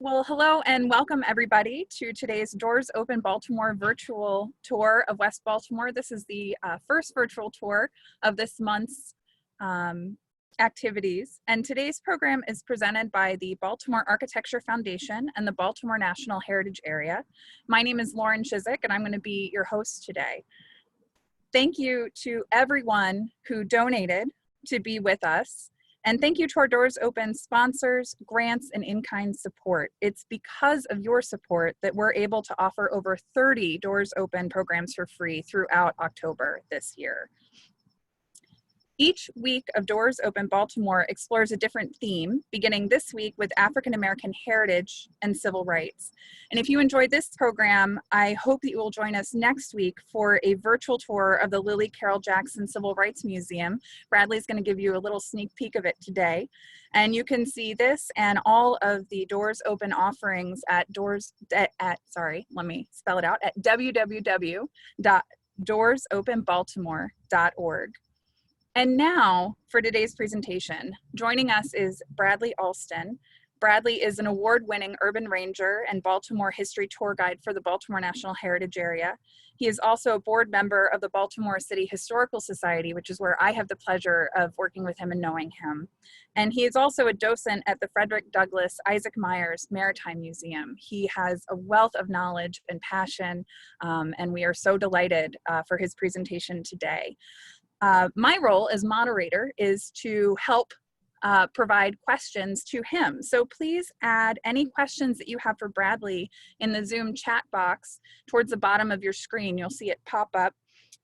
Well, hello and welcome everybody to today's Doors Open Baltimore virtual tour of West Baltimore. This is the first virtual tour of this month's activities. And today's program is presented by the Baltimore Architecture Foundation and the Baltimore National Heritage Area. My name is Lauren Chizik and I'm going to be your host today. Thank you to everyone who donated to be with us. And thank you to our Doors Open sponsors, grants, and in-kind support. It's because of your support that we're able to offer over 30 Doors Open programs for free throughout October this year. Each week of Doors Open Baltimore explores a different theme, beginning this week with African American heritage and civil rights. And if you enjoyed this program, I hope that you will join us next week for a virtual tour of the Lillie Carroll Jackson Civil Rights Museum. Bradley's going to give you a little sneak peek of it today. And you can see this and all of the Doors Open offerings at www.doorsopenbaltimore.org. And now for today's presentation. Joining us is Bradley Alston. Bradley is an award-winning urban ranger and Baltimore history tour guide for the Baltimore National Heritage Area. He is also a board member of the Baltimore City Historical Society, which is where I have the pleasure of working with him and knowing him. And he is also a docent at the Frederick Douglass Isaac Myers Maritime Museum. He has a wealth of knowledge and passion, and we are so delighted for his presentation today. My role as moderator is to help provide questions to him. So please add any questions that you have for Bradley in the Zoom chat box towards the bottom of your screen. You'll see it pop up.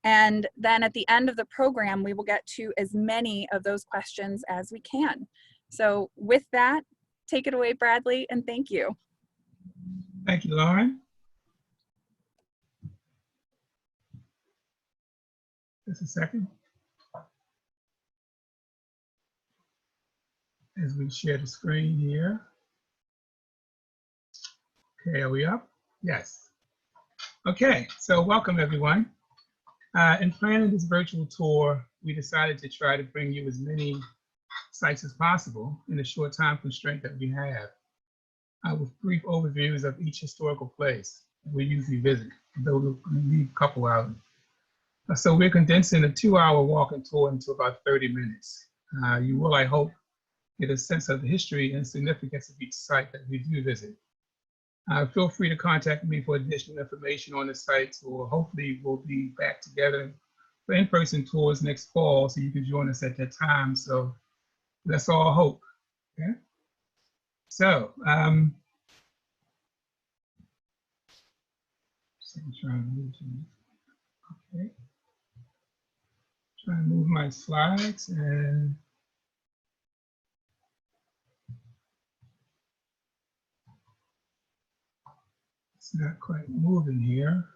And then at the end of the program, we will get to as many of those questions as we can. So with that, take it away, Bradley, and thank you. Thank you, Lauren. Just a second. As we share the screen here. Okay, are we up? Yes. Okay, so welcome everyone. In planning this virtual tour, we decided to try to bring you as many sites as possible in the short time constraint that we have, with brief overviews of each historical place that we usually visit, though we'll leave a couple out. So we're condensing a 2-hour walking tour into about 30 minutes. You will, I hope, get a sense of the history and significance of each site that we do visit. Feel free to contact me for additional information on the sites, or hopefully we'll be back together for in-person tours next fall so you can join us at that time. So let's all hope. Okay? So, I'm trying to move, okay. Trying to move my slides and it's not quite moving here.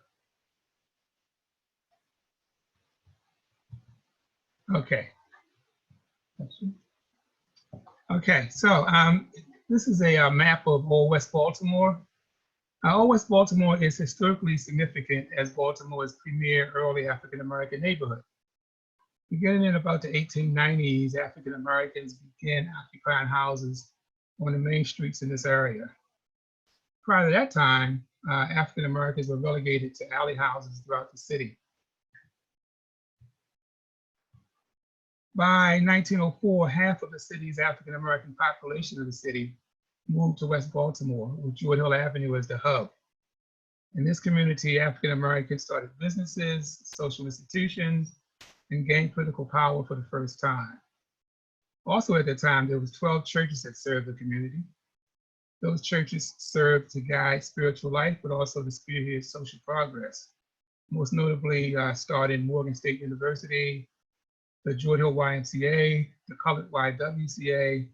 Okay. Okay, so this is a map of Old West Baltimore. Old West Baltimore is historically significant as Baltimore's premier early African-American neighborhood. Beginning in about the 1890s, African-Americans began occupying houses on the main streets in this area. Prior to that time, African-Americans were relegated to alley houses throughout the city. By 1904, half of the city's African-American population of the city moved to West Baltimore, with Druid Hill Avenue as the hub. In this community, African-Americans started businesses, social institutions, and gained political power for the first time. Also at the time, there was 12 churches that served the community. Those churches served to guide spiritual life, but also to spearhead social progress. Most notably, starting Morgan State University, the Druid Hill YMCA, the Colored YWCA,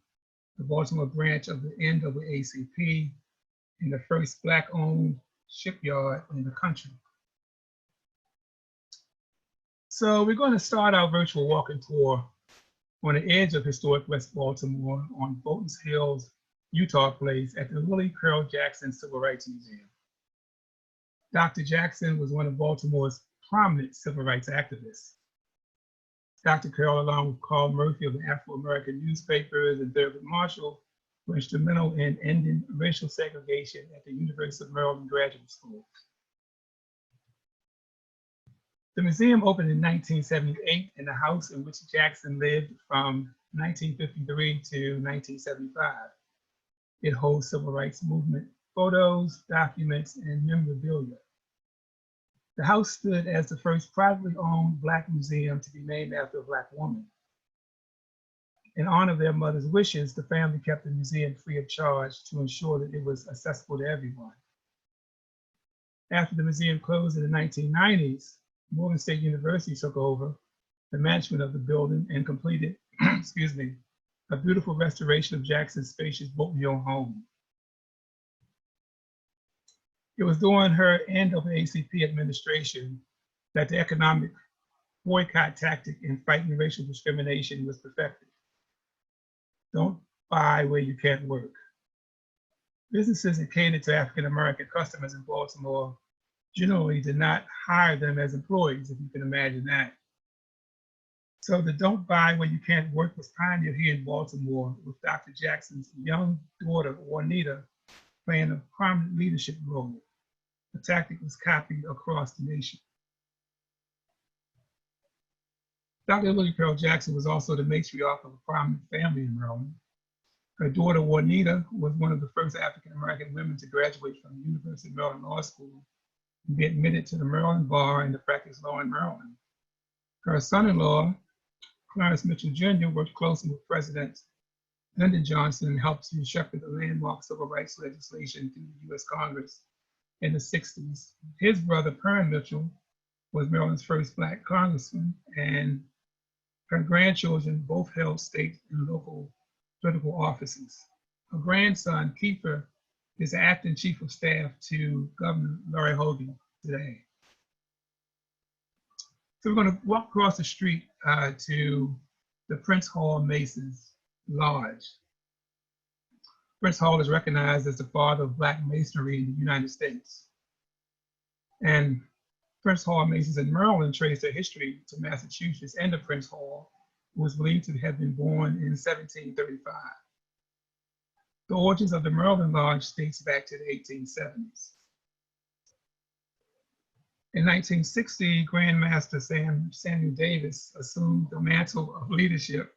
the Baltimore branch of the NAACP, and the first Black-owned shipyard in the country. So we're going to start our virtual walking tour on the edge of historic West Baltimore on Bolton Hill's Utah Place at the Lillie Carroll Jackson Civil Rights Museum. Dr. Jackson was one of Baltimore's prominent civil rights activists. Dr. Carroll, along with Carl Murphy of the Afro-American newspapers and Thurgood Marshall, were instrumental in ending racial segregation at the University of Maryland Graduate School. The museum opened in 1978 in the house in which Jackson lived from 1953 to 1975. It holds civil rights movement photos, documents, and memorabilia. The house stood as the first privately owned Black museum to be named after a Black woman. In honor of their mother's wishes, the family kept the museum free of charge to ensure that it was accessible to everyone. After the museum closed in the 1990s, Morgan State University took over the management of the building and completed, excuse me, a beautiful restoration of Jackson's spacious Bolton Hill home. It was during her NAACP administration that the economic boycott tactic in fighting racial discrimination was perfected. Don't buy where you can't work. Businesses that catered to African-American customers in Baltimore generally did not hire them as employees, if you can imagine that. So the Don't Buy Where You Can't Work was pioneered here in Baltimore, with Dr. Jackson's young daughter, Juanita, playing a prominent leadership role. The tactic was copied across the nation. Dr. Lillie Carroll Jackson was also the matriarch of a prominent family in Maryland. Her daughter, Juanita, was one of the first African-American women to graduate from the University of Maryland Law School and be admitted to the Maryland Bar and to practice law in Maryland. Her son-in-law, Clarence Mitchell Jr., worked closely with President Lyndon Johnson and helped to shepherd the landmark civil rights legislation through the U.S. Congress in the 60s. His brother, Perrin Mitchell, was Maryland's first Black congressman, and her grandchildren both held state and local political offices. Her grandson, Kiefer, is the acting chief of staff to Governor Larry Hogan today. So we're going to walk across the street to the Prince Hall Masons Lodge. Prince Hall is recognized as the father of Black masonry in the United States. And Prince Hall Masons in Maryland trace their history to Massachusetts and the Prince Hall, who was believed to have been born in 1735. The origins of the Maryland Lodge dates back to the 1870s. In 1960, Grandmaster Samuel Davis assumed the mantle of leadership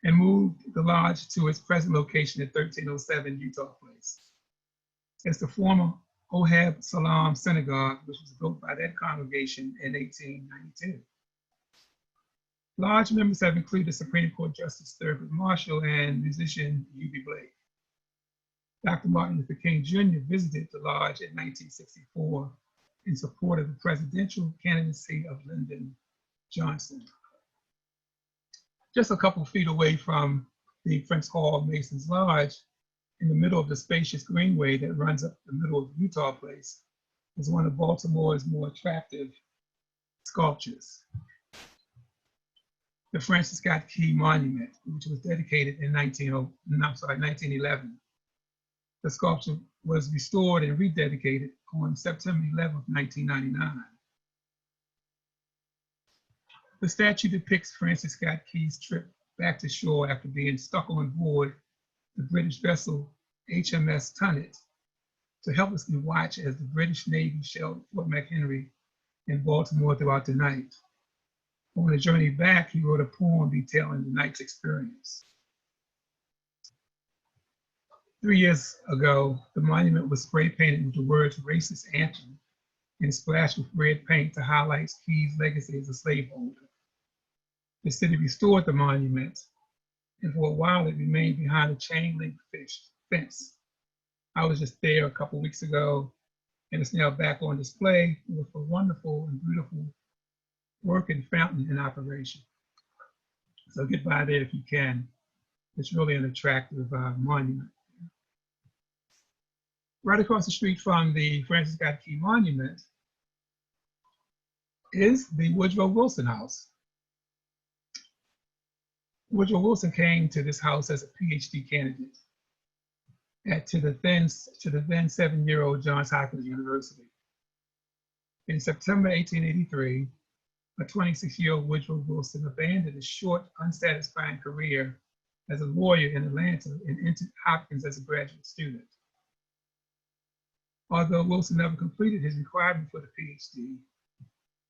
and moved the lodge to its present location at 1307 Utah Place. It's the former Ohab Salam Synagogue, which was built by that congregation in 1892. Lodge members have included Supreme Court Justice Thurgood Marshall and musician U.B. Blake. Dr. Martin Luther King Jr. visited the lodge in 1964 in support of the presidential candidacy of Lyndon Johnson. Just a couple feet away from the Prince Hall Masons Lodge, in the middle of the spacious greenway that runs up the middle of Utah Place, is one of Baltimore's more attractive sculptures. The Francis Scott Key Monument, which was dedicated in 1911. The sculpture was restored and rededicated on September 11, 1999. The statue depicts Francis Scott Key's trip back to shore after being stuck on board the British vessel HMS Tunnet to helplessly watch as the British Navy shelled Fort McHenry in Baltimore throughout the night. On the journey back, he wrote a poem detailing the night's experience. 3 years ago, the monument was spray painted with the words "racist anthem" and splashed with red paint to highlight Key's legacy as a slaveholder. The city restored the monument, and for a while it remained behind a chain link fence. I was just there a couple weeks ago, and it's now back on display with a wonderful and beautiful working fountain in operation. So get by there if you can. It's really an attractive monument. Right across the street from the Francis Scott Key Monument is the Woodrow Wilson House. Woodrow Wilson came to this house as a PhD candidate to the then 7-year-old Johns Hopkins University. In September 1883, a 26-year-old Woodrow Wilson abandoned a short, unsatisfying career as a lawyer in Atlanta and entered Hopkins as a graduate student. Although Wilson never completed his requirement for the PhD,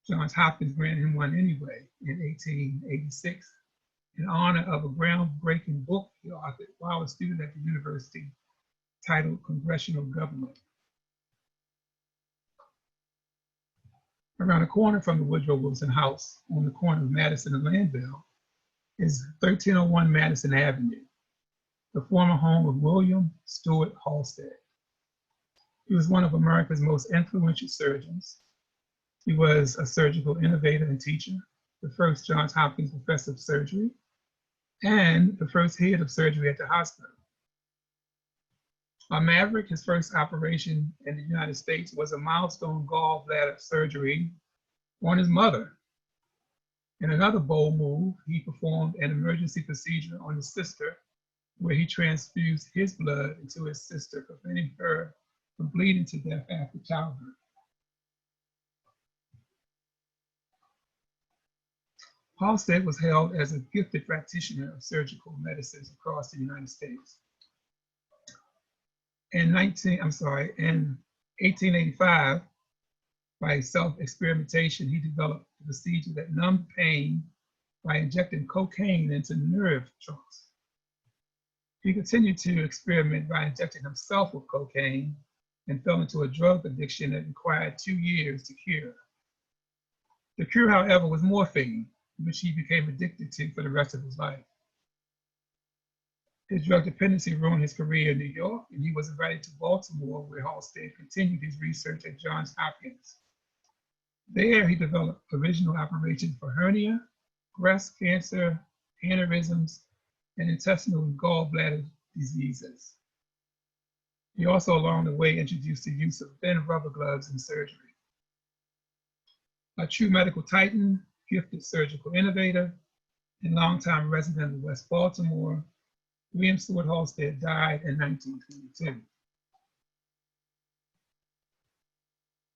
Johns Hopkins granted him one anyway in 1886 in honor of a groundbreaking book he authored while a student at the university titled Congressional Government. Around the corner from the Woodrow Wilson House on the corner of Madison and Landville is 1301 Madison Avenue, the former home of William Stewart Halsted. He was one of America's most influential surgeons. He was a surgical innovator and teacher, the first Johns Hopkins professor of surgery, and the first head of surgery at the hospital. A Maverick, his first operation in the United States was a milestone gallbladder surgery on his mother. In another bold move, he performed an emergency procedure on his sister, where he transfused his blood into his sister, preventing her from bleeding to death after childbirth. Halsted was hailed as a gifted practitioner of surgical medicines across the United States. In 1885, by self-experimentation, he developed a procedure that numbed pain by injecting cocaine into nerve trunks. He continued to experiment by injecting himself with cocaine and fell into a drug addiction that required 2 years to cure. The cure, however, was morphine, which he became addicted to for the rest of his life. His drug dependency ruined his career in New York, and he was invited to Baltimore, where Halsted continued his research at Johns Hopkins. There, he developed original operations for hernia, breast cancer, aneurysms, and intestinal and gallbladder diseases. He also, along the way, introduced the use of thin rubber gloves in surgery. A true medical titan, gifted surgical innovator, and longtime resident of West Baltimore, William Stewart Halsted died in 1922.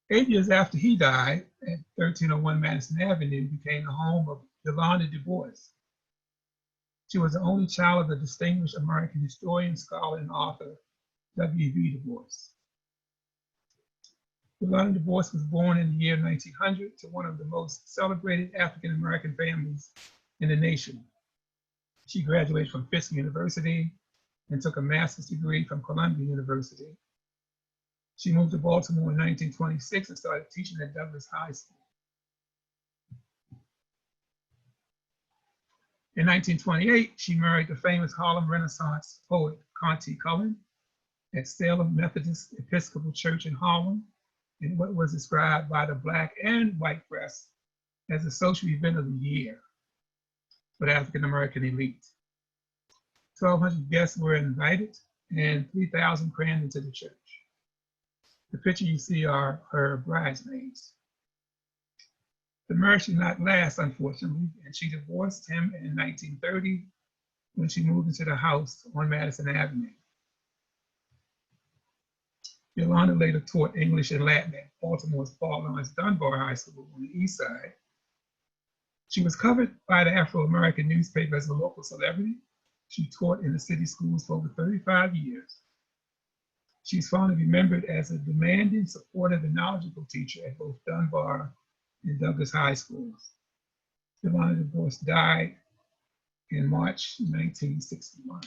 8 years after he died, at 1301 Madison Avenue became the home of Yolanda DuBois. She was the only child of the distinguished American historian, scholar, and author, W.B. Du Bois. Yolanda DuBois was born in the year 1900 to one of the most celebrated African-American families in the nation. She graduated from Fisk University and took a master's degree from Columbia University. She moved to Baltimore in 1926 and started teaching at Douglas High School. In 1928, she married the famous Harlem Renaissance poet Conte Cullen at Salem Methodist Episcopal Church in Harlem, in what was described by the Black and white press as the social event of the year for the African-American elite. 1,200 guests were invited and 3,000 crammed into the church. The picture you see are her bridesmaids. The marriage did not last, unfortunately, and she divorced him in 1930 when she moved into the house on Madison Avenue. Yolanda later taught English and Latin at Baltimore's Paul Laurence Dunbar High School on the East Side. She was covered by the Afro-American newspaper as a local celebrity. She taught in the city schools for over 35 years. She's fondly remembered as a demanding, supportive, and knowledgeable teacher at both Dunbar and Douglas High Schools. Yolanda DuBois died in March 1961.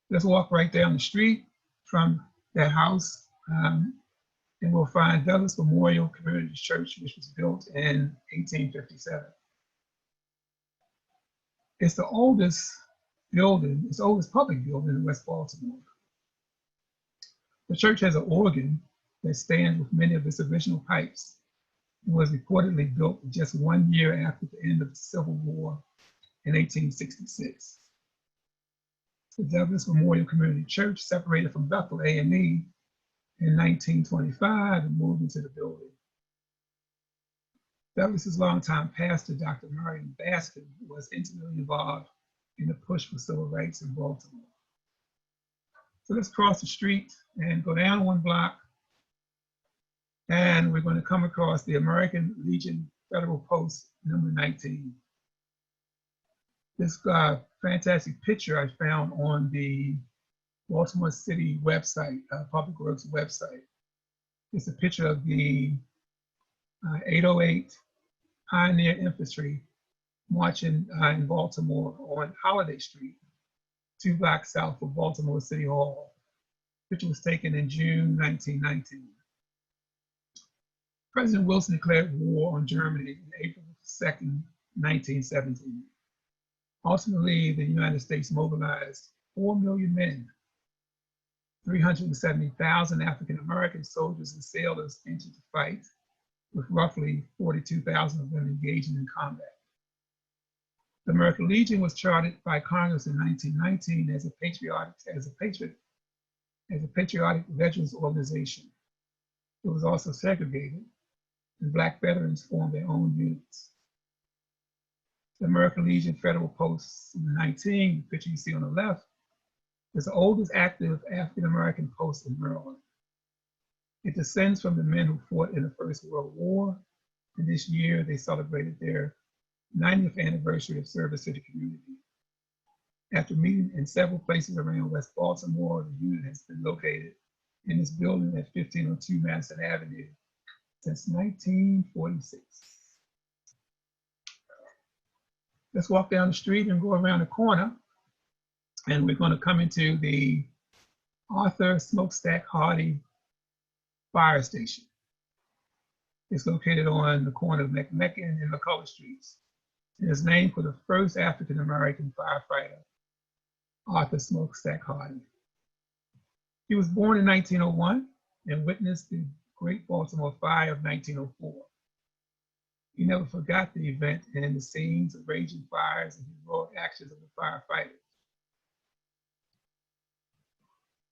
Let's walk right down the street from that house, and we'll find Douglas Memorial Community Church, which was built in 1857. It's the oldest building, it's the oldest public building in West Baltimore. The church has an organ that stands with many of its original pipes and was reportedly built just 1 year after the end of the Civil War in 1866. The Douglas Memorial Community Church separated from Bethel AME in 1925 and moved into the building. Douglas's longtime pastor, Dr. Maritime, was intimately involved in the push for civil rights in Baltimore. So let's cross the street and go down one block, and we're going to come across the American Legion Federal Post number 19. This fantastic picture I found on the Baltimore City website, Public Works website. It's a picture of the 808 Pioneer Infantry marching in Baltimore on Holiday Street, 2 blocks south of Baltimore City Hall. The picture was taken in June 1919. President Wilson declared war on Germany on April 2nd, 1917. Ultimately, the United States mobilized 4 million men, 370,000 African American soldiers and sailors entered the fight, with roughly 42,000 of them engaging in combat. The American Legion was chartered by Congress in 1919 as a patriotic veterans organization. It was also segregated, and Black veterans formed their own units. The American Legion Federal Post 19, the picture you see on the left, is the oldest active African American post in Maryland. It descends from the men who fought in the First World War, and this year they celebrated their 90th anniversary of service to the community. After meeting in several places around West Baltimore, the unit has been located in this building at 1502 Madison Avenue since 1946. Let's walk down the street and go around the corner, and we're going to come into the Arthur Smokestack Hardy Fire Station. It's located on the corner of McMecken and McCullough Streets. It is named for the first African-American firefighter, Arthur Smokestack Hardy. He was born in 1901 and witnessed the Great Baltimore Fire of 1904. He never forgot the event and the scenes of raging fires and heroic actions of the firefighters.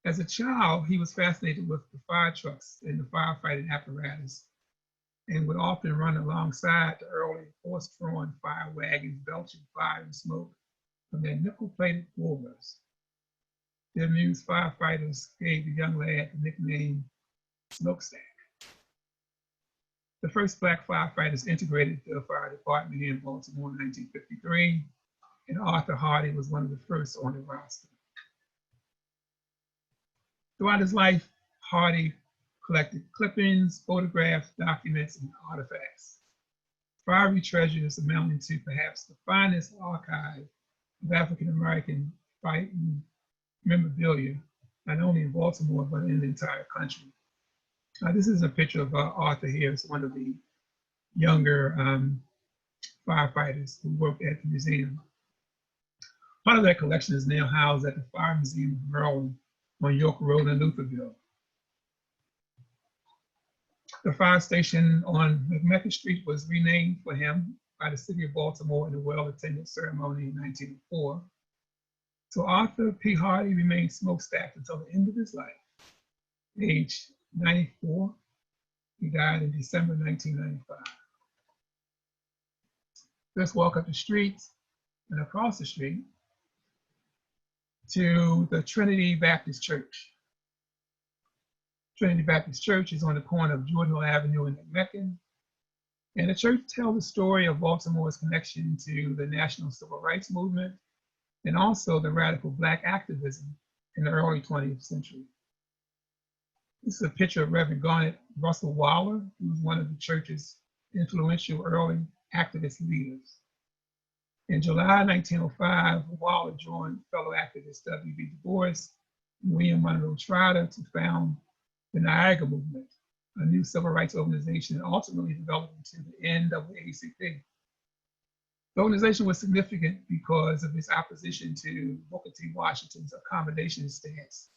As a child, he was fascinated with the fire trucks and the firefighting apparatus, and would often run alongside the early horse-drawn fire wagons belching fire and smoke from their nickel-plated boilers. The amused firefighters gave the young lad the nickname Smokestack. The first Black firefighters integrated the fire department here in Baltimore in 1953, and Arthur Hardy was one of the first on the roster. Throughout his life, Hardy collected clippings, photographs, documents, and artifacts. Fiery treasures amounting to perhaps the finest archive of African-American fighting memorabilia, not only in Baltimore, but in the entire country. This is a picture of Arthur here. It's one of the younger firefighters who worked at the museum. Part of that collection is now housed at the Fire Museum of Maryland on York Road in Lutherville. The fire station on McMecken Street was renamed for him by the city of Baltimore in a well-attended ceremony in 1904. So Arthur P. Hardy remained smokestacked until the end of his life, age 94. He died in December 1995. Let's walk up the street and across the street to the Trinity Baptist Church. Trinity Baptist Church is on the corner of Druid Hill Avenue and McMecken. And the church tells the story of Baltimore's connection to the national civil rights movement and also the radical Black activism in the early 20th century. This is a picture of Reverend Garnet Russell Waller, who was one of the church's influential early activist leaders. In July 1905, Waller joined fellow activists W.B. Du Bois and William Monroe Trotter to found the Niagara Movement, a new civil rights organization that ultimately developed into the NAACP. The organization was significant because of its opposition to Booker T. Washington's accommodation stance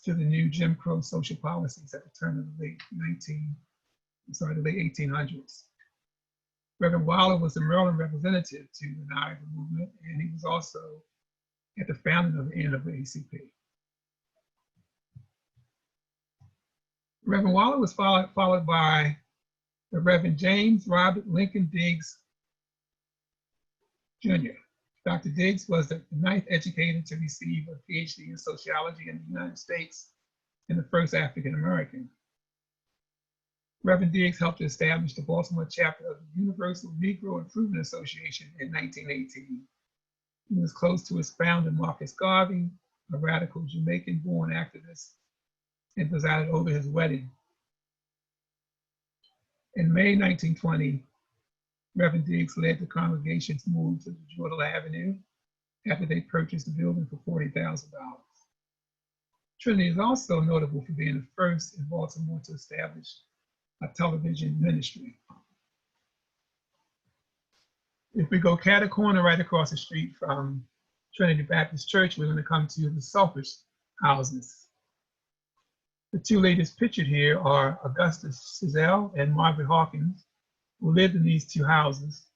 to the new Jim Crow social policies at the turn of the late 1800s. Reverend Waller was the Maryland representative to the Niagara Movement, and he was also at the founding of the NAACP. Reverend Waller was followed by the Reverend James Robert Lincoln Diggs Jr. Dr. Diggs was the 9th educator to receive a PhD in sociology in the United States and the first African American. Reverend Diggs helped to establish the Baltimore chapter of the Universal Negro Improvement Association in 1918 He was close to his founder, Marcus Garvey, a radical Jamaican-born activist, and presided over his wedding. In May 1920, Reverend Diggs led the congregation's move to Druid Hill Avenue after they purchased the building for $40,000. Trinity is also notable for being the first in Baltimore to establish a television ministry. If we go cat-a-corner right across the street from Trinity Baptist Church, we're going to come to the Suffrage houses. The two latest pictured here are Augustus Cizelle and Margaret Hawkins, who lived in these two houses,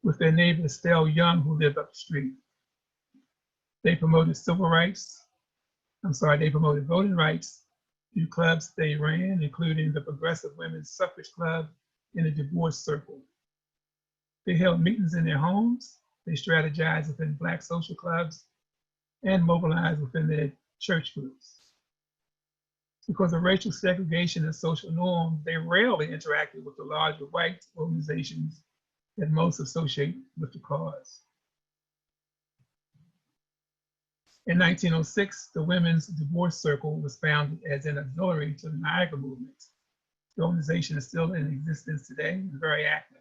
with their neighbor Estelle Young, who lived up the street. They promoted they promoted voting rights through clubs they ran, including the Progressive Women's Suffrage Club and the DuBois Circle. They held meetings in their homes, they strategized within Black social clubs, and mobilized within their church groups. Because of racial segregation and social norms, they rarely interacted with the larger white organizations that most associate with the cause. In 1906, the Women's DuBois Circle was founded as an auxiliary to the Niagara movement. The organization is still in existence today and very active.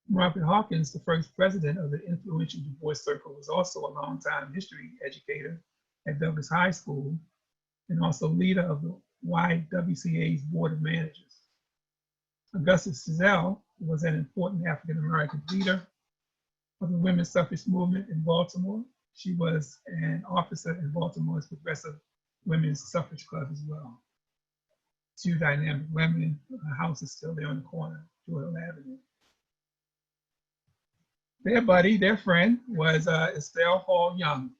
Margaret Hawkins, the first president of the influential DuBois Circle, was also a longtime history educator at Douglas High School and also leader of the CYWCA's Board of Managers. Augustus Cizelle was an important African-American leader of the women's suffrage movement in Baltimore. She was an officer in Baltimore's Progressive Women's Suffrage Club as well. Two dynamic women. The house is still there on the corner, Druid Hill Avenue. Their buddy, their friend, was Estelle Hall Young.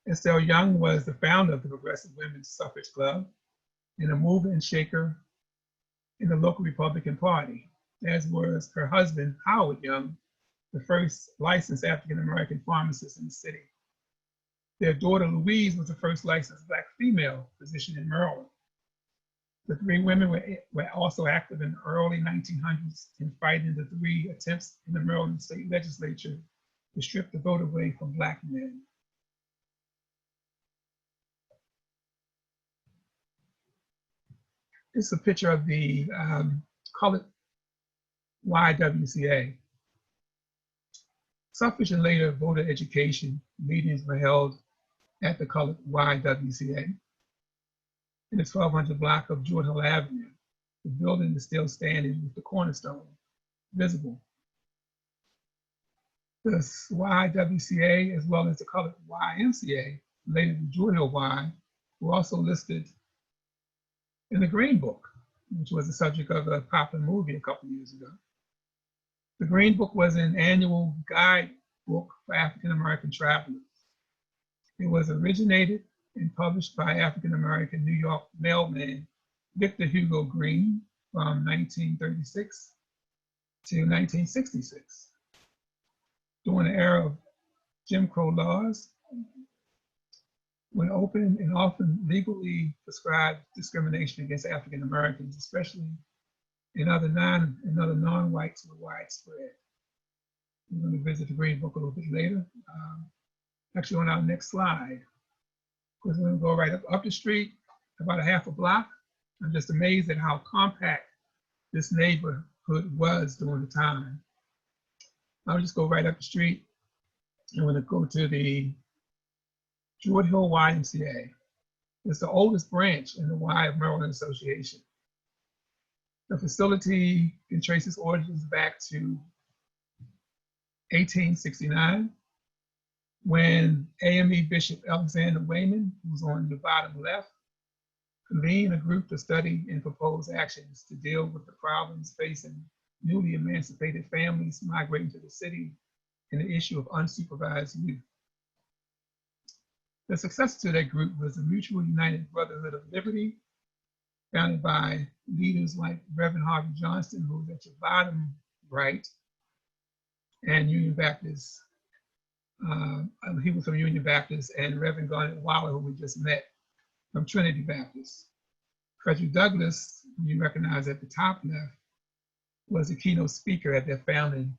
Estelle Young was the founder of the Progressive Women's Suffrage Club and a mover and shaker in the local Republican Party, as was her husband, Howard Young, the first licensed African-American pharmacist in the city. Their daughter, Louise, was the first licensed Black female physician in Maryland. The three women were also active in the early 1900s in fighting the three attempts in the Maryland state legislature to strip the vote away from Black men. This is a picture of the colored YWCA. Suffrage and later voter education meetings were held at the colored YWCA. In the 1200 block of Druid Hill Avenue, the building is still standing with the cornerstone visible. The YWCA, as well as the colored YMCA, later the Druid Hill Y, were also listed in the Green Book, which was the subject of a popular movie a couple of years ago. The Green Book was an annual guide book for African-American travelers. It was originated and published by African-American New York mailman Victor Hugo Green from 1936 to 1966. During the era of Jim Crow laws, when open and often legally prescribed discrimination against African Americans, especially in other non-whites, were widespread. We're going to visit the Green Book a little bit later. Actually, on our next slide, we're going to go right up the street, about a half a block. I'm just amazed at how compact this neighborhood was during the time. I'll just go right up the street. I'm going to go to the Druid Hill YMCA. It's the oldest branch in the Y of Maryland Association. The facility can trace its origins back to 1869, when AME Bishop Alexander Wayman, who's on the bottom left, convened a group to study and propose actions to deal with the problems facing newly emancipated families migrating to the city and the issue of unsupervised youth. The successor to that group was the Mutual United Brotherhood of Liberty, founded by leaders like Reverend Harvey Johnston, who's at your bottom right, and Union Baptist. He was from Union Baptist, and Reverend Garnet Waller, who we just met, from Trinity Baptist. Frederick Douglass, who you recognize at the top left, was the keynote speaker at their founding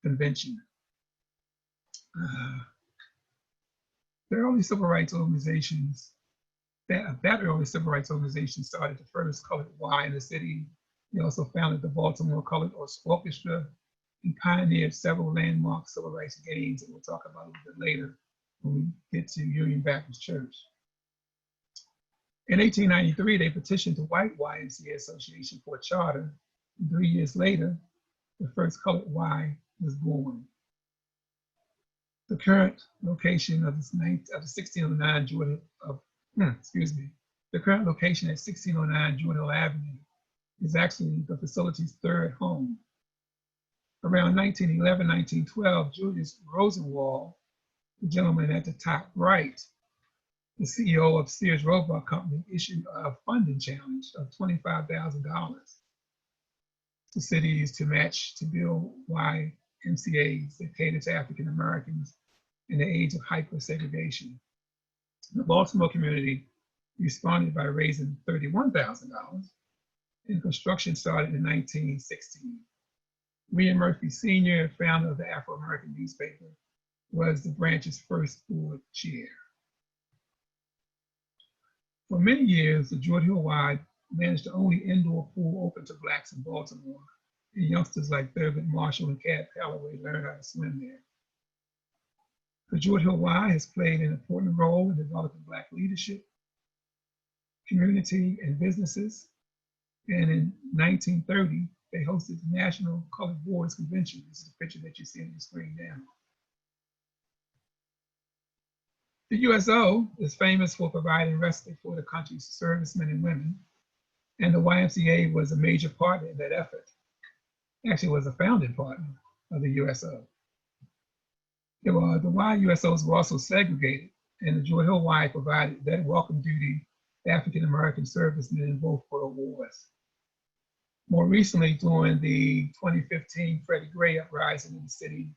Convention. The early civil rights organizations, that early civil rights organization started the first colored Y in the city. They also founded the Baltimore Colored Orchestra and pioneered several landmark civil rights gains that we'll talk about a little bit later when we get to Union Baptist Church. In 1893, they petitioned the White YMCA Association for a charter. And 3 years later, the first colored Y was born. The current location of the 1609 Druid the current location at 1609 Druid Hill Avenue is actually the facility's third home. Around 1911, 1912, Julius Rosenwald, the gentleman at the top right, the CEO of Sears Roebuck Company, issued a funding challenge of $25,000 to cities to build YMCAs that cater to African Americans in the age of hyper-segregation. The Baltimore community responded by raising $31,000, and construction started in 1916. William Murphy Sr., founder of the Afro-American newspaper, was the branch's first board chair. For many years, the Druid Hill Y managed the only indoor pool open to Blacks in Baltimore, and youngsters like Thurgood Marshall and Cat Calloway learned how to swim there. The Druid Hill Y has played an important role in developing Black leadership, community, and businesses. And in 1930, they hosted the National Colored Boards Convention. This is the picture that you see on the screen now. The USO is famous for providing respite for the country's servicemen and women, and the YMCA was a major partner in that effort. Actually, was a founding partner of the USO. The YUSOs were also segregated, and the Druid Hill Y provided that welcome duty to African American servicemen in both World Wars. More recently, during the 2015 Freddie Gray uprising in the city,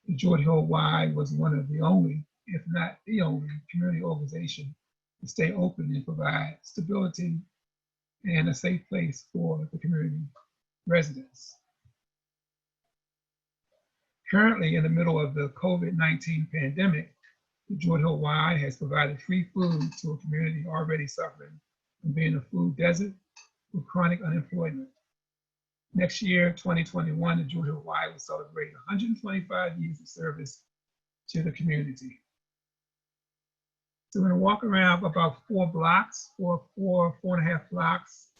the Druid Hill Y was one of the only, if not the only, community organization to stay open and provide stability and a safe place for the community residents. Currently, in the middle of the COVID-19 pandemic, the Druid Hill Y has provided free food to a community already suffering from being a food desert with chronic unemployment. Next year, 2021, the Druid Hill Y will celebrate 125 years of service to the community. So we're gonna walk around about 4 and a half blocks,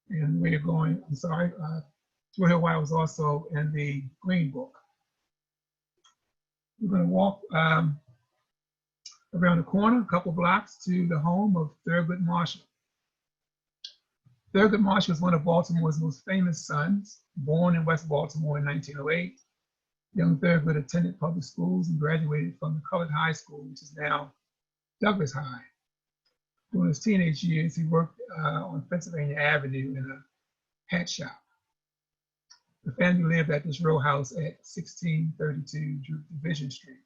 and we're going, Druid Hill Y was also in the Green Book. We're gonna walk around the corner, a couple blocks, to the home of Thurgood Marshall. Thurgood Marshall was one of Baltimore's most famous sons. Born in West Baltimore in 1908, young Thurgood attended public schools and graduated from the Colored High School, which is now Douglas High. During his teenage years, he worked on Pennsylvania Avenue in a hat shop. The family lived at this row house at 1632 Division Street.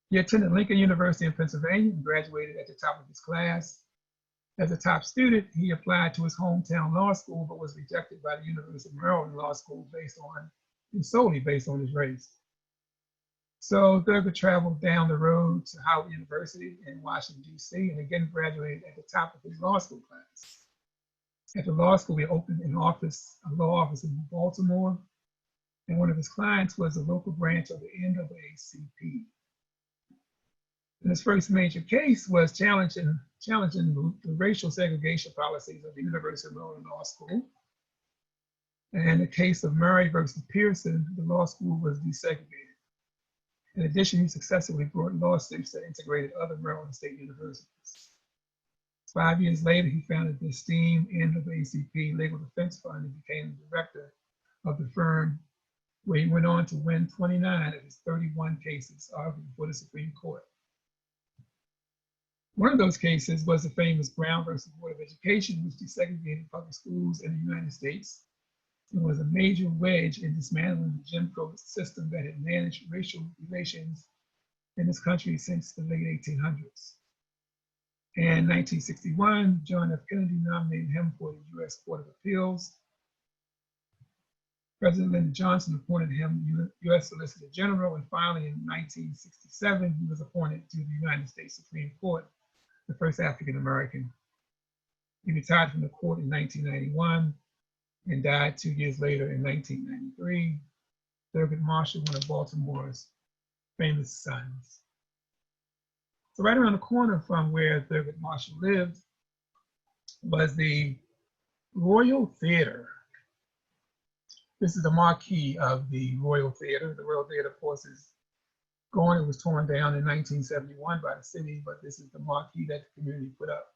He attended Lincoln University in Pennsylvania and graduated at the top of his class. As a top student, he applied to his hometown law school, but was rejected by the University of Maryland Law School solely based on his race. So Thurgood traveled down the road to Howard University in Washington, D.C., and again graduated at the top of his law school class. At the law school, he opened a law office in Baltimore, and one of his clients was a local branch of the NAACP. And his first major case was challenging the racial segregation policies of the University of Maryland Law School. And in the case of Murray versus Pearson, the law school was desegregated. In addition, he successfully brought lawsuits that integrated other Maryland state universities. 5 years later, he founded the esteemed NAACP Legal Defense Fund and became the director of the firm, where he went on to win 29 of his 31 cases argued before the Supreme Court. One of those cases was the famous Brown versus Board of Education, which desegregated public schools in the United States. It was a major wedge in dismantling the Jim Crow system that had managed racial relations in this country since the late 1800s. In 1961, John F. Kennedy nominated him for the U.S. Court of Appeals. President Lyndon Johnson appointed him U.S. Solicitor General, and finally in 1967, he was appointed to the United States Supreme Court, the first African American. He retired from the court in 1991 and died 2 years later in 1993. Thurgood Marshall, one of Baltimore's famous sons. So right around the corner from where Thurgood Marshall lived was the Royal Theater. This is the marquee of the Royal Theater. The Royal Theater, of course, is gone. It was torn down in 1971 by the city, but this is the marquee that the community put up.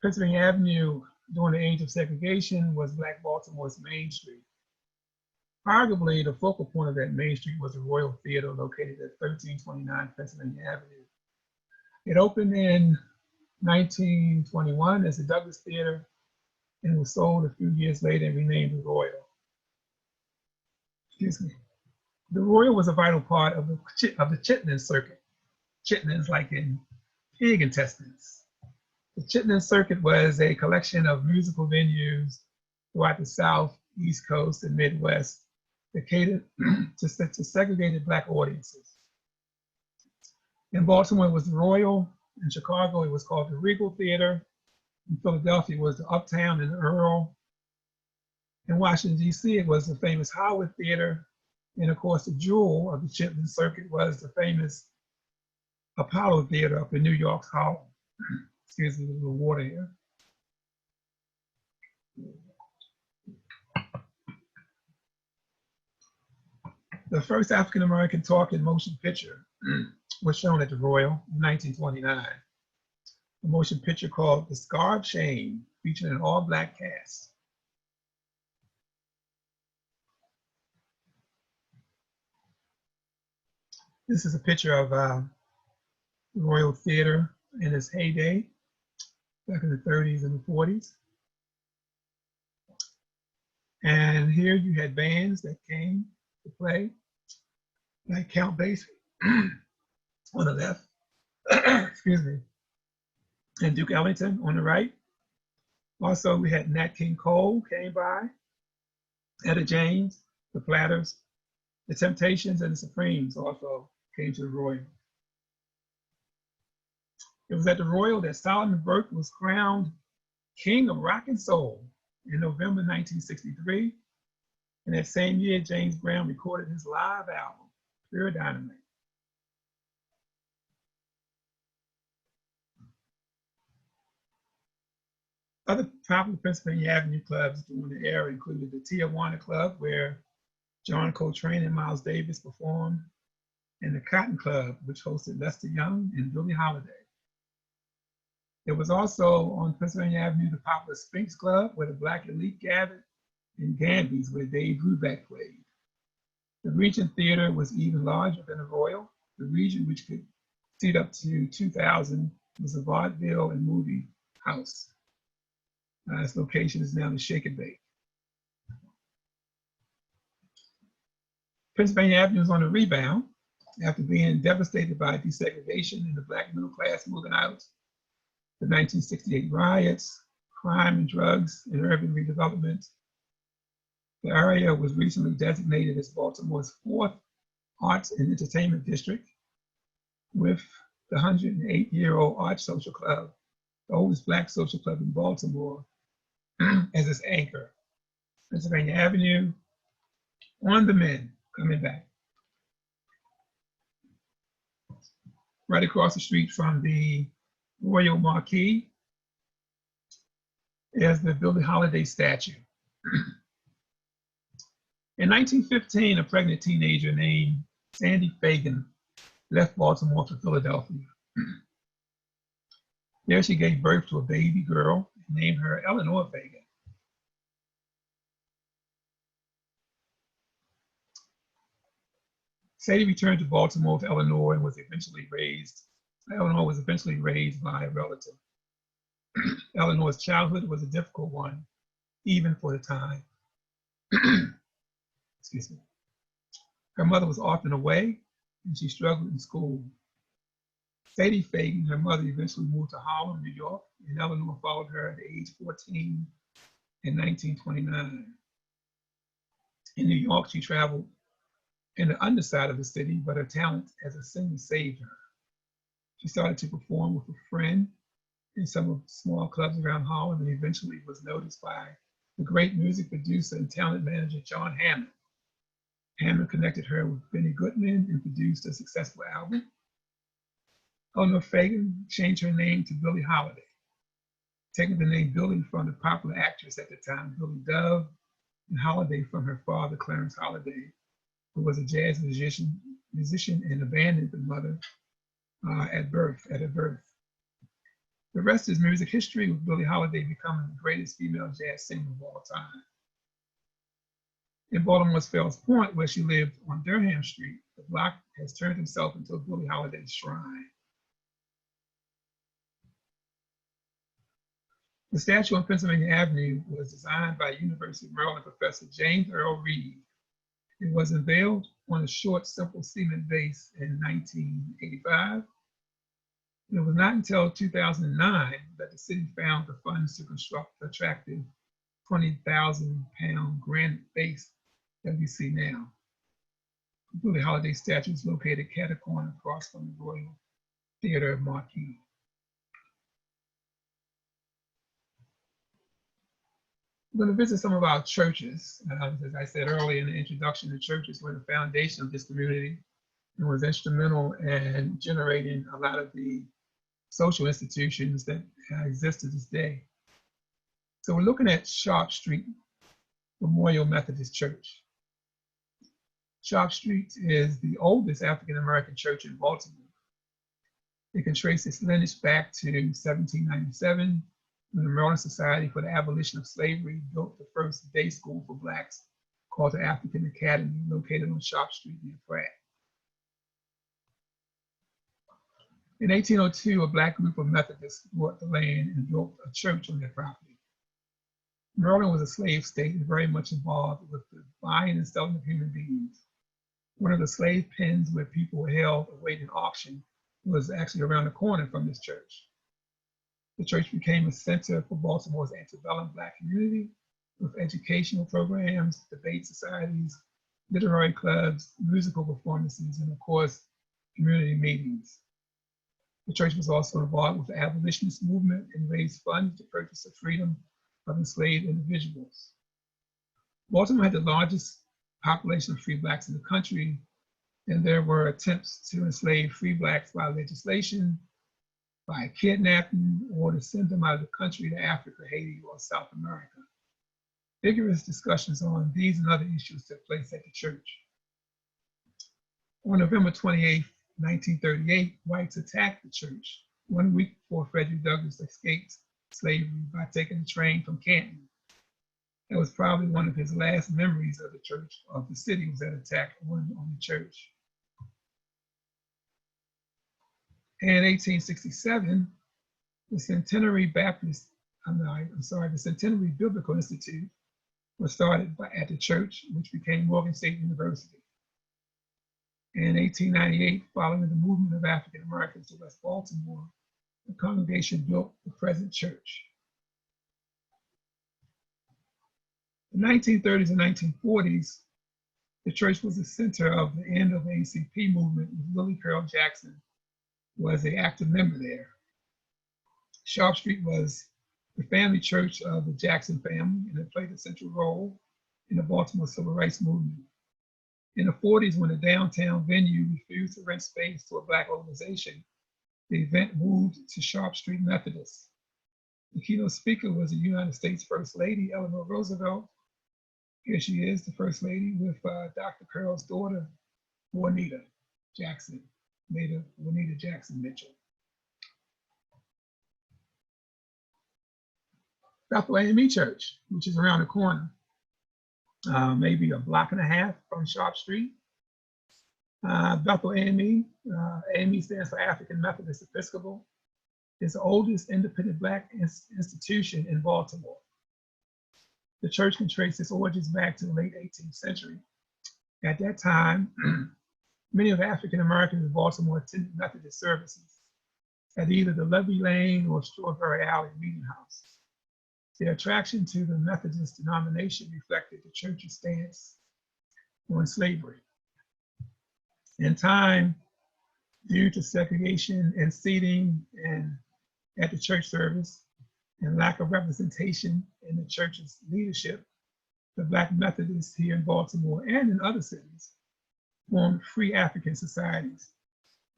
Pennsylvania Avenue, during the age of segregation, was Black Baltimore's Main Street. Arguably, the focal point of that Main Street was the Royal Theater located at 1329 Pennsylvania Avenue. It opened in 1921 as the Douglas Theater and was sold a few years later and renamed the Royal. Excuse me. The Royal was a vital part of the Chitlin Circuit. Chitlins like in pig intestines. The Chitlin Circuit was a collection of musical venues throughout the South, East Coast, and Midwest that catered to segregated Black audiences. In Baltimore, it was the Royal. In Chicago, it was called the Regal Theater. In Philadelphia, it was the Uptown and the Earl. In Washington, D.C., it was the famous Howard Theater. And of course, the jewel of the Chitlin Circuit was the famous Apollo Theater up in New York's Harlem. Excuse me, a little water here. The first African-American talking motion picture was shown at the Royal in 1929. A motion picture called The Scar of Shame, featuring an all-Black cast. This is a picture of the Royal Theater in its heyday, back in the 30s and the 40s. And here you had bands that came to play, like Count Basie on the left, excuse me, and Duke Ellington on the right. Also, we had Nat King Cole came by, Etta James, the Platters, the Temptations, and the Supremes also came to the Royal. It was at the Royal that Solomon Burke was crowned King of Rock and Soul in November 1963. And that same year, James Brown recorded his live album, Pure Dynamite. Other popular Pennsylvania Avenue clubs during the era included the Tijuana Club, where John Coltrane and Miles Davis performed, and the Cotton Club, which hosted Lester Young and Billie Holiday. There was also on Pennsylvania Avenue the popular Sphinx Club, where the Black elite gathered, and Gamby's, where Dave Brubeck played. The Regent Theater was even larger than the Royal. The Regent, which could seat up to 2,000, was a vaudeville and movie house. Its location is now the Shake and Bake. Pennsylvania Avenue was on a rebound after being devastated by desegregation and the Black middle class moving out, the 1968 riots, crime and drugs, and urban redevelopment. The area was recently designated as Baltimore's 4th Arts and Entertainment District, with the 108-year-old Arts Social Club, the oldest Black social club in Baltimore, as its anchor. Pennsylvania Avenue, on the mend, coming back. Right across the street from the Royal Marquee is the Billie Holiday statue. In 1915, a pregnant teenager named Sandy Fagan left Baltimore for Philadelphia. There she gave birth to a baby girl and named her Eleanor Fagan. Sadie returned to Baltimore with Eleanor and was eventually raised. Eleanor was eventually raised by a relative. Eleanor's childhood was a difficult one, even for the time. Excuse me. Her mother was often away, and she struggled in school. Sadie Fagan, her mother, eventually moved to Harlem, New York, and Eleanor followed her at age 14 in 1929. In New York, she traveled in the underside of the city, but her talent as a singer saved her. She started to perform with a friend in some of the small clubs around Harlem and eventually was noticed by the great music producer and talent manager John Hammond. Hammond connected her with Benny Goodman and produced a successful album. Eleanor Fagan changed her name to Billie Holiday, taking the name Billie from the popular actress at the time, Billie Dove, and Holiday from her father, Clarence Holiday, who was a jazz musician and abandoned the mother at her birth. The rest is music history, with Billie Holiday becoming the greatest female jazz singer of all time. In Baltimore's Fells Point, where she lived on Durham Street, the block has turned itself into a Billie Holiday shrine. The statue on Pennsylvania Avenue was designed by University of Maryland professor James Earl Reed. It was unveiled on a short, simple cement base in 1985. It was not until 2009 that the city found the funds to construct the attractive 20,000-pound granite base that we see now. The Billie Holiday statue is located cat-a-corner across from the Royal Theater of Marquis. We're going to visit some of our churches. As I said earlier in the introduction, the churches were the foundation of this community and was instrumental in generating a lot of the social institutions that exist to this day. So we're looking at Sharp Street Memorial Methodist Church. Sharp Street is the oldest African-American church in Baltimore. It can trace its lineage back to 1797, when the Maryland Society for the Abolition of Slavery built the first day school for Blacks called the African Academy, located on Sharp Street near Pratt. In 1802, a Black group of Methodists bought the land and built a church on their property. Maryland was a slave state and very much involved with the buying and selling of human beings. One of the slave pens where people were held awaiting auction was actually around the corner from this church. The church became a center for Baltimore's antebellum Black community, with educational programs, debate societies, literary clubs, musical performances, and of course, community meetings. The church was also involved with the abolitionist movement and raised funds to purchase the freedom of enslaved individuals. Baltimore had the largest population of free Blacks in the country, and there were attempts to enslave free Blacks by legislation, by kidnapping, or to send them out of the country to Africa, Haiti, or South America. Vigorous discussions on these and other issues took place at the church. On November 28, 1938, whites attacked the church 1 week before Frederick Douglass escaped slavery by taking a train from Canton. That was probably one of his last memories of the church, of the city, was that attack on the church. In 1867, the Centenary Biblical Institute was started at the church, which became Morgan State University. In 1898, following the movement of African Americans to West Baltimore, the congregation built the present church. In the 1930s and 1940s, the church was the center of the end of the ACP movement, with Lillie Carroll Jackson was an active member there. Sharp Street was the family church of the Jackson family, and it played a central role in the Baltimore Civil Rights Movement. In the 40s, when the downtown venue refused to rent space to a Black organization, the event moved to Sharp Street Methodist. The keynote speaker was the United States First Lady, Eleanor Roosevelt. Here she is, the First Lady, with Dr. Carroll's daughter, Juanita Jackson, later Juanita Jackson Mitchell. Bethel AME Church, which is around the corner, maybe a block and a half from Sharp Street. Bethel AME, AME stands for African Methodist Episcopal, is the oldest independent Black institution in Baltimore. The church can trace its origins back to the late 18th century. At that time, many of the African Americans in Baltimore attended Methodist services at either the Levee Lane or Strawberry Alley Meeting House. Their attraction to the Methodist denomination reflected the church's stance on slavery. In time, due to segregation and seating and at the church service and lack of representation in the church's leadership, the Black Methodists here in Baltimore and in other cities formed free African societies,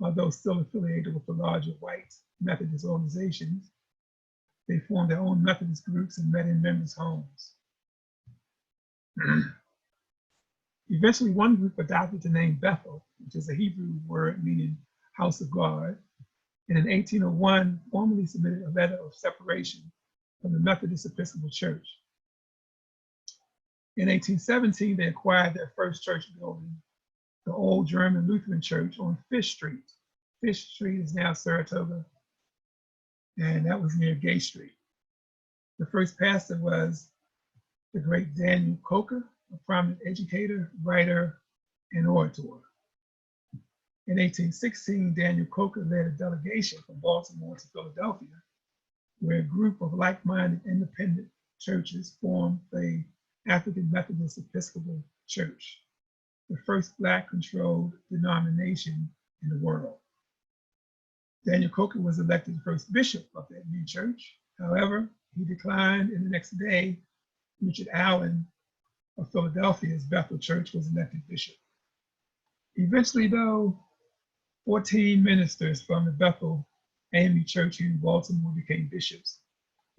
although still affiliated with the larger white Methodist organizations. They formed their own Methodist groups and met in members' homes. Eventually, one group adopted the name Bethel, which is a Hebrew word meaning house of God, and in 1801 formally submitted a letter of separation from the Methodist Episcopal Church. In 1817, they acquired their first church building, the old German Lutheran Church on Fish Street. Fish Street is now Saratoga, and that was near Gay Street. The first pastor was the great Daniel Coker, a prominent educator, writer, and orator. In 1816, Daniel Coker led a delegation from Baltimore to Philadelphia, where a group of like-minded independent churches formed the African Methodist Episcopal Church, the first Black-controlled denomination in the world. Daniel Coker was elected the first bishop of that new church. However, he declined, and the next day, Richard Allen of Philadelphia's Bethel Church was elected bishop. Eventually, though, 14 ministers from the Bethel AME Church here in Baltimore became bishops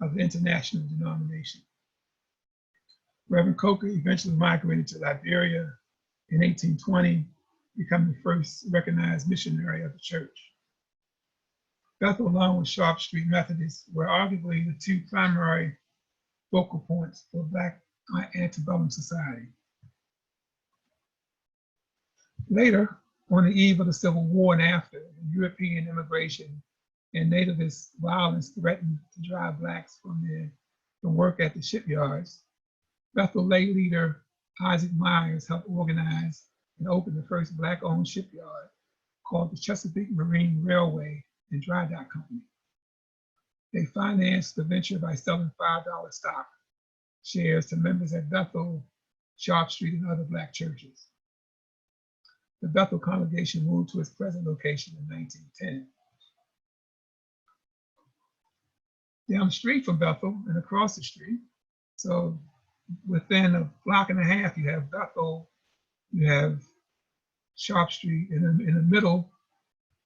of the international denomination. Reverend Coker eventually migrated to Liberia in 1820, becoming the first recognized missionary of the church. Bethel, along with Sharp Street Methodists, were arguably the two primary focal points for Black antebellum society. Later, on the eve of the Civil War and after, European immigration and nativist violence threatened to drive Blacks from work at the shipyards. Bethel lay leader Isaac Myers helped organize and open the first Black-owned shipyard called the Chesapeake Marine Railway and Dry Dock Company. They financed the venture by selling $5 stock shares to members at Bethel, Sharp Street, and other Black churches. The Bethel congregation moved to its present location in 1910. Down the street from Bethel and across the street, so within a block and a half, you have Bethel, you have Sharp Street, and in the middle,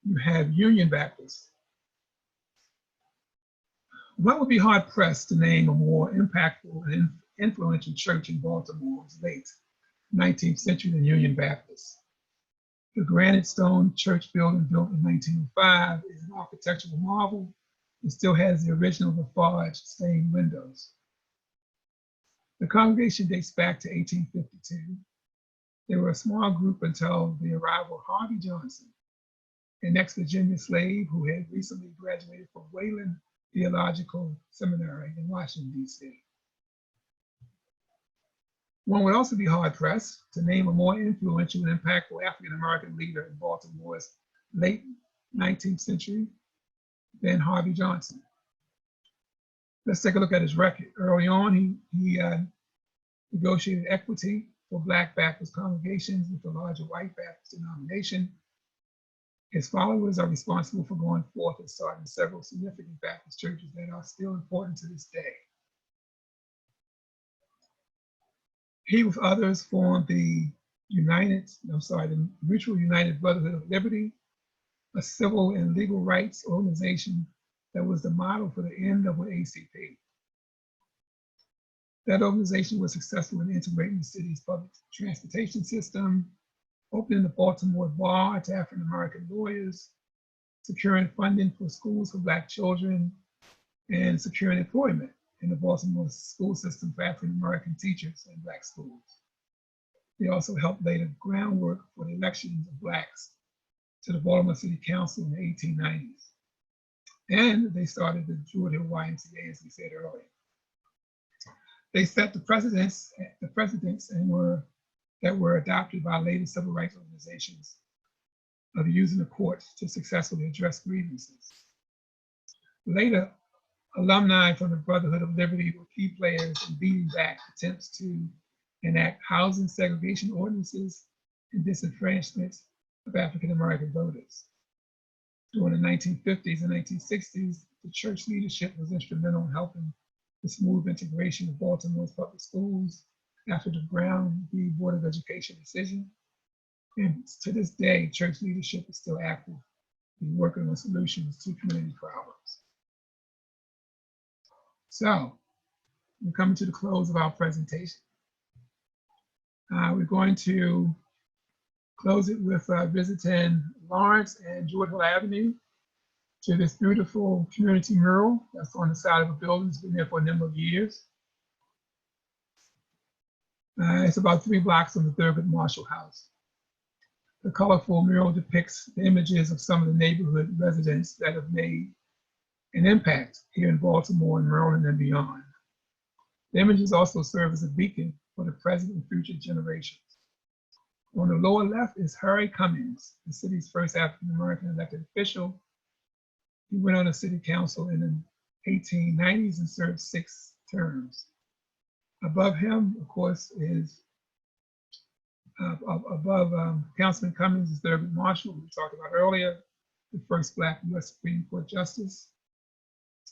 you have Union Baptist. One would be hard pressed to name a more impactful and influential church in Baltimore's late 19th century than Union Baptist. The granite stone church building built in 1905 is an architectural marvel. It still has the original Lafarge stained windows. The congregation dates back to 1852. They were a small group until the arrival of Harvey Johnson, an ex-Virginia slave who had recently graduated from Wayland Theological Seminary in Washington, D.C. One would also be hard-pressed to name a more influential and impactful African-American leader in Baltimore's late 19th century than Harvey Johnson. Let's take a look at his record. Early on, he negotiated equity for Black Baptist congregations with the larger white Baptist denomination. His followers are responsible for going forth and starting several significant Baptist churches that are still important to this day. He, with others, formed the Mutual United Brotherhood of Liberty, a civil and legal rights organization that was the model for the NAACP. That organization was successful in integrating the city's public transportation system, opening the Baltimore Bar to African-American lawyers, securing funding for schools for Black children, and securing employment in the Baltimore school system for African-American teachers in Black schools. They also helped lay the groundwork for the elections of Blacks to the Baltimore City Council in the 1890s. And they started the Druid Hill YMCA, as we said earlier. They set the precedents that were adopted by later civil rights organizations of using the courts to successfully address grievances. Later, alumni from the Brotherhood of Liberty were key players in beating back attempts to enact housing segregation ordinances, and disenfranchisement of African American voters. During the 1950s and 1960s, the church leadership was instrumental in helping the smooth integration of Baltimore's public schools after the Brown v. Board of Education decision. And to this day, church leadership is still active in working on solutions to community problems. So, we're coming to the close of our presentation. We're going to close it with visiting Lawrence and Druid Hill Avenue to this beautiful community mural that's on the side of a building that's been there for a number of years. It's about 3 blocks from the Thurgood Marshall House. The colorful mural depicts the images of some of the neighborhood residents that have made an impact here in Baltimore and Maryland and beyond. The images also serve as a beacon for the present and future generations. On the lower left is Harry Cummings, the city's first African-American elected official. He went on the city council in the 1890s and served 6 terms. Above him, of course, is Councilman Cummings is Urban Marshall, who we talked about earlier, the first Black U.S. Supreme Court Justice.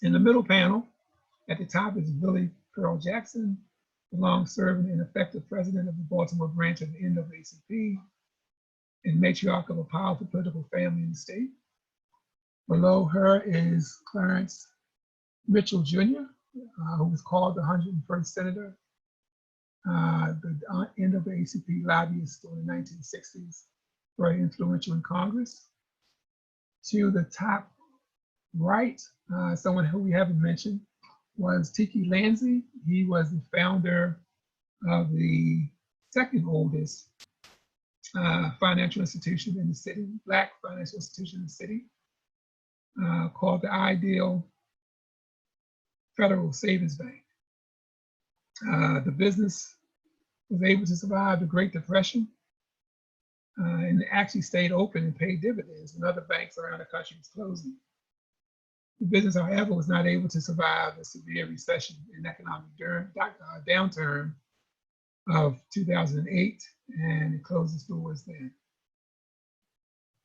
In the middle panel, at the top is Billie Jackson, the long-serving and effective president of the Baltimore branch of the NAACP and matriarch of a powerful political family in the state. Below her is Clarence Mitchell Jr., who was called the 101st Senator, the NAACP lobbyist during the 1960s, very influential in Congress. To the top right, someone who we haven't mentioned, was Tiki Lanzi. He was the founder of the second oldest financial institution in the city, Black financial institution in the city, called the Ideal Federal Savings Bank. The business was able to survive the Great Depression and actually stayed open and paid dividends when other banks around the country was closing. The business, however, was not able to survive the severe recession and economic downturn of 2008, and it closed its doors then.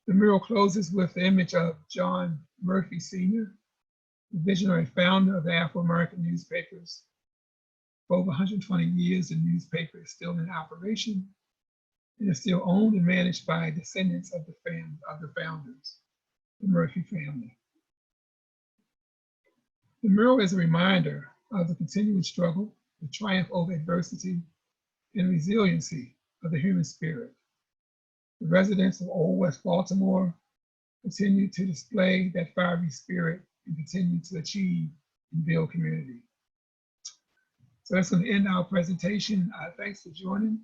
The mural closes with the image of John Murphy Sr., the visionary founder of the Afro-American newspapers. For over 120 years, the newspaper is still in operation and is still owned and managed by descendants of the founders, the Murphy family. The mural is a reminder of the continuing struggle, the triumph over adversity, and resiliency of the human spirit. The residents of Old West Baltimore continue to display that fiery spirit and continue to achieve and build community. So that's going to end our presentation. Thanks for joining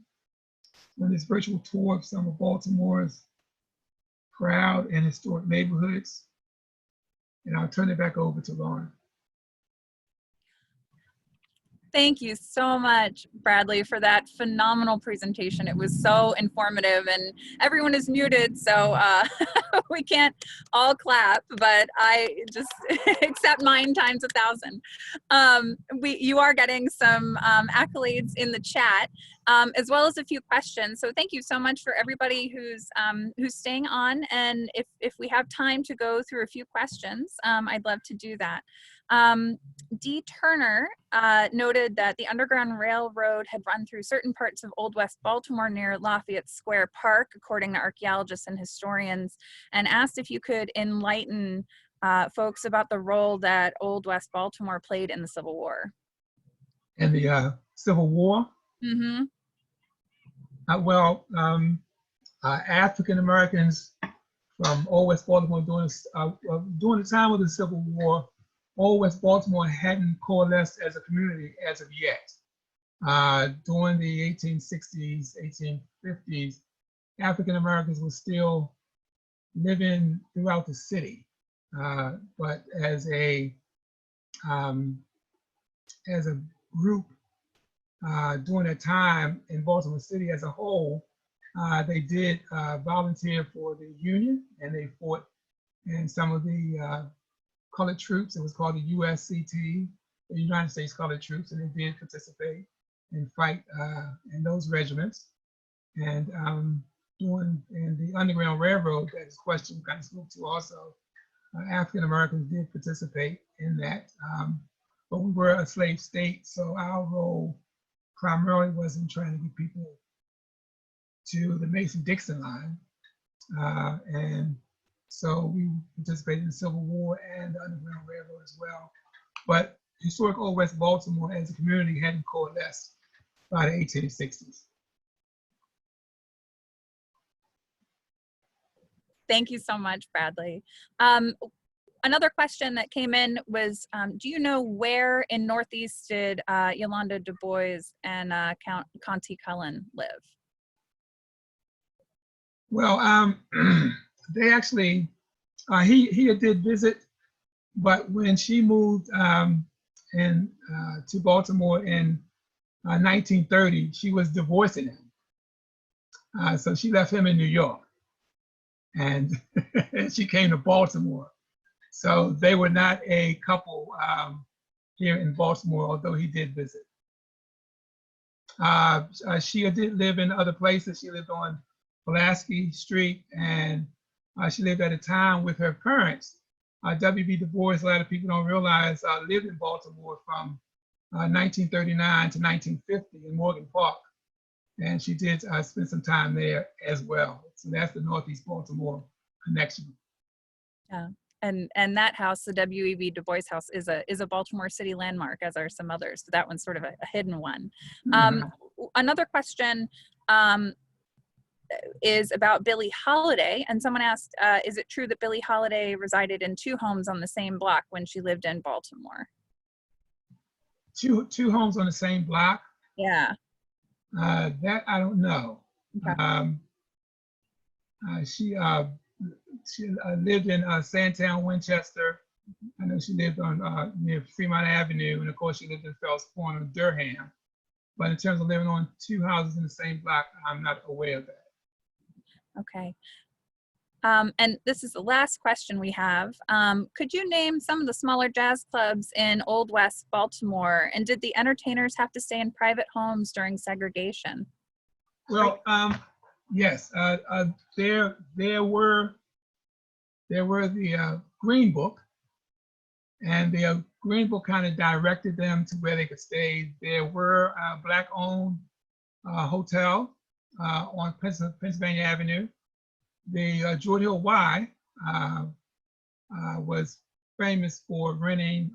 on this virtual tour of some of Baltimore's proud and historic neighborhoods. And I'll turn it back over to Lauren. Thank you so much, Bradley, for that phenomenal presentation. It was so informative, and everyone is muted, so we can't all clap, but I just accept mine times 1,000. You are getting some accolades in the chat, as well as a few questions. So thank you so much for everybody who's staying on. And if we have time to go through a few questions, I'd love to do that. D. Turner noted that the Underground Railroad had run through certain parts of Old West Baltimore near Lafayette Square Park, according to archaeologists and historians, and asked if you could enlighten folks about the role that Old West Baltimore played in the Civil War. In the Civil War? Mm-hmm. African Americans from Old West Baltimore during the time of the Civil War, Old West Baltimore hadn't coalesced as a community as of yet. During the 1860s, 1850s, African Americans were still living throughout the city, but as a group during that time in Baltimore City as a whole, they did volunteer for the Union, and they fought in some of the colored troops. It was called the USCT, the United States Colored Troops, and they did participate. and fight in those regiments. And the Underground Railroad, that this question kind of spoke to also, African Americans did participate in that. But we were a slave state, so our role primarily wasn't trying to get people to the Mason-Dixon line. And so we participated in the Civil War and the Underground Railroad as well. But historic Old West Baltimore as a community hadn't coalesced by the 1860s. Thank you so much, Bradley. Another question that came in was, do you know where in Northeast did Yolanda DuBois and Conti Cullen live? Well, they actually, he did visit, but when she moved to Baltimore in 1930, she was divorcing him. So she left him in New York, and she came to Baltimore. So they were not a couple here in Baltimore, although he did visit. She did live in other places. She lived on Pulaski Street, and she lived at a time with her parents. W.B. Du Bois, a lot of people don't realize, lived in Baltimore from 1939 to 1950 in Morgan Park. And she did spend some time there as well. So that's the Northeast Baltimore connection. Yeah. And that house, the W.E.B. Du Bois house, is a Baltimore City landmark, as are some others. So that one's sort of a hidden one. Another question is about Billie Holiday, and someone asked, is it true that Billie Holiday resided in 2 homes on the same block when she lived in Baltimore? Two homes on the same block? Yeah. That I don't know. Okay. She lived in Sandtown, Winchester. I know she lived on near Fremont Avenue, and of course she lived in Fells Corner, Durham. But in terms of living on 2 houses in the same block, I'm not aware of that. Okay. And this is the last question we have. Could you name some of the smaller jazz clubs in Old West Baltimore? And did the entertainers have to stay in private homes during segregation? Well, yes. There were the Green Book, and the Green Book kind of directed them to where they could stay. There were a Black-owned hotel on Pennsylvania Avenue. The Druid Hill Y was famous for renting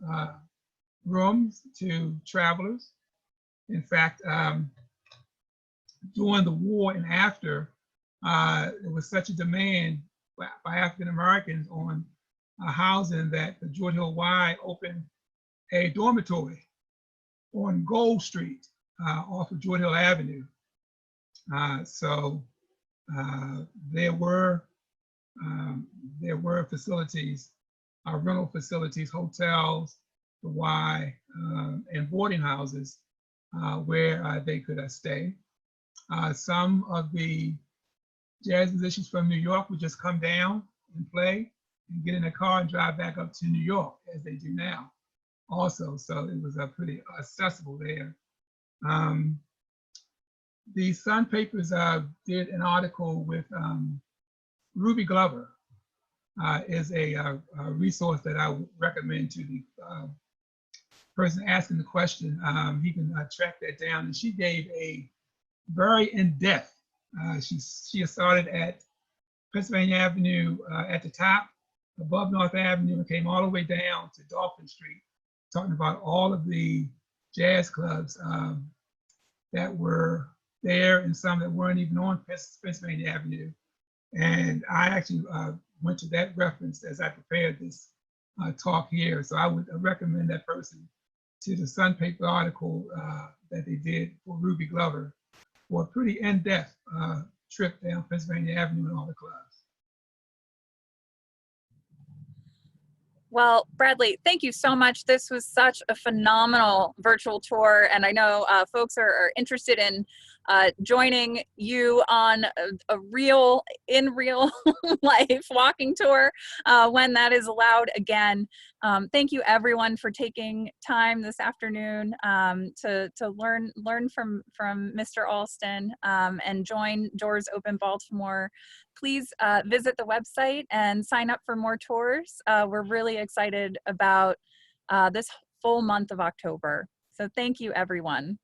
rooms to travelers. In fact, during the war and after, there was such a demand by African Americans on housing that the Druid Hill Y opened a dormitory on Gold Street off of Druid Hill Avenue. So there were facilities, rental facilities, hotels, the Y, and boarding houses where they could stay. Some of the jazz musicians from New York would just come down and play and get in a car and drive back up to New York, as they do now also. So it was pretty accessible there. The Sun Papers did an article with Ruby Glover, is a resource that I would recommend to the person asking the question. He can track that down. And she gave a very in-depth, she started at Pennsylvania Avenue at the top, above North Avenue, and came all the way down to Dolphin Street, talking about all of the jazz clubs that were there and some that weren't even on Pennsylvania Avenue. And I actually went to that reference as I prepared this talk here. So I would recommend that person to the Sun Paper article that they did for Ruby Glover for a pretty in-depth trip down Pennsylvania Avenue and all the clubs. Well, Bradley, thank you so much. This was such a phenomenal virtual tour, and I know folks are interested in joining you on a real, in real life walking tour when that is allowed again. Thank you everyone for taking time this afternoon to learn from Mr. Alston and join Doors Open Baltimore. Please visit the website and sign up for more tours. We're really excited about this full month of October. So thank you everyone.